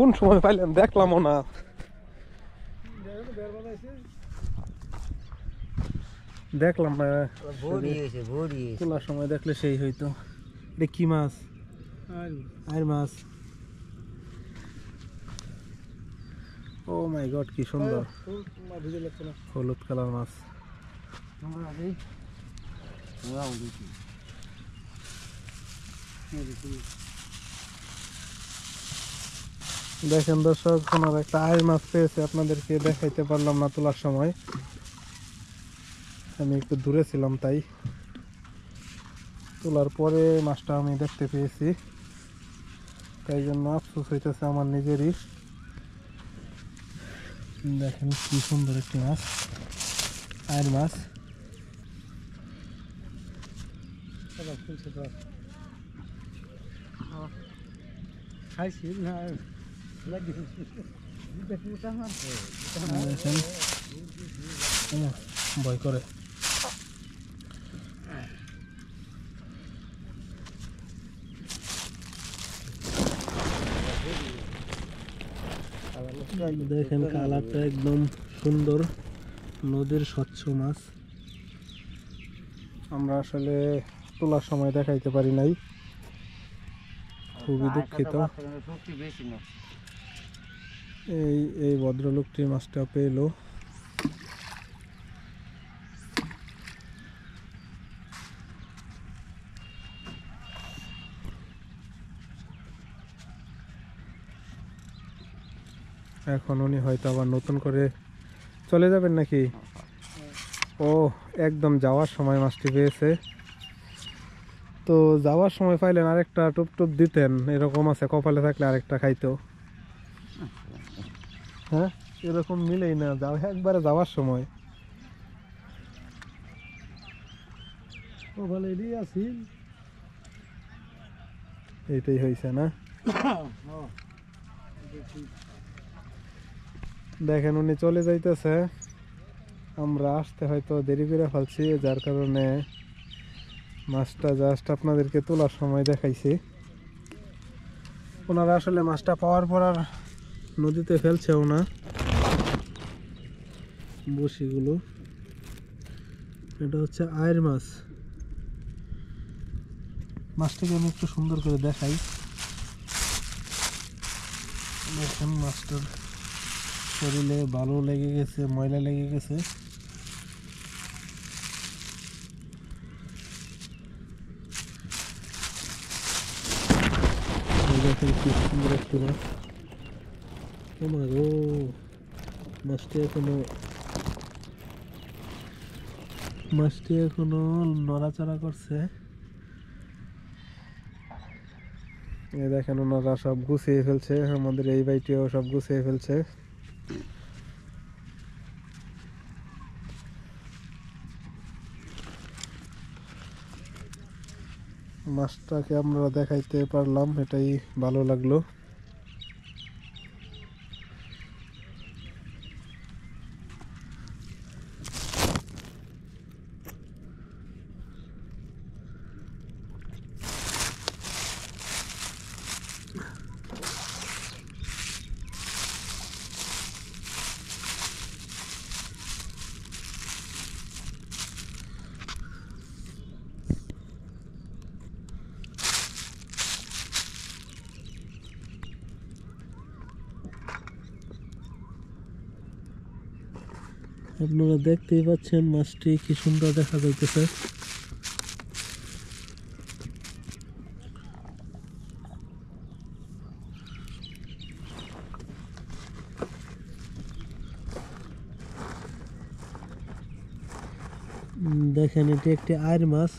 কোন সময় পাইলেন দেখলামও না। দেখলাম না, তোলার সময় দেখলে সেই হইতো। এটা কি মাছ? আর মাছ। ও মাই গড, কি সুন্দর হলুদ কালার মাছ। দেখেন দর্শক, ওনার একটা আইর মাছ পেয়েছে, আপনাদেরকে দেখাইতে পারলাম না তোলার সময়, আমি একটু দূরে ছিলাম, তাই তোলার পরে মাছটা আমি দেখতে পেয়েছি, তাই জন্য আফসোস হইতেছে আমার নিজেরই। দেখেন কি সুন্দর একটি মাছ, আইর মাছ। খাইছি না, ভয় করে। দেখেন কালারটা একদম সুন্দর, নদীর স্বচ্ছ মাছ। আমরা আসলে তোলার সময় দেখাইতে পারি নাই, খুবই দুঃখিত। এই ভদ্রলোকটি মাছটা পেলো। এখন উনি হয়তো আবার নতুন করে চলে যাবেন নাকি? ও, একদম যাওয়ার সময় মাছটি পেয়েছে। তো যাওয়ার সময় পাইলেন, আরেকটা টুপ টুপ দিতেন, এরকম আছে, কপালে থাকলে আরেকটা খাইতো। হ্যাঁ, এরকম মিলেই না, যাও একবারে যাওয়ার সময়। এইটাই হয়েছে না? দেখেন উনি চলে যাইতেছে, আমরা আসতে হয়তো দেরি করে ফেলছি, যার কারণে মাছটা জাস্ট আপনাদেরকে তোলার সময় দেখাইছি। ওনারা আসলে মাছটা পাওয়ার পর আর নদীতে ফেলছেও না বসিগুলো। এটা হচ্ছে আয়ের মাছ। মাছটাকে আমি একটু সুন্দর করে দেখাই। দেখেন মাছটার শরীরে ভালো লেগে গেছে, ময়লা লেগে গেছে। দেখেন কি সুন্দর একটি মাছ। ও মা গো, মাছটি এখনো নড়াচড়া করছে। এই দেখেন ওনারা সব গুছিয়ে ফেলছে, আমাদের এই বাইটিও সব গুছিয়ে ফেলছে। মাছটাকে আমরা দেখাইতে পারলাম, এটাই ভালো লাগলো। আপনারা দেখতেই পাচ্ছেন মাছটি কি সুন্দর দেখা যাইতেছে। দেখেন এটি একটি আয়ের মাছ।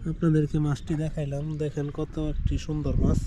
আপনাদেরকে মাছটি দেখাইলাম, দেখেন কত একটি সুন্দর মাছ।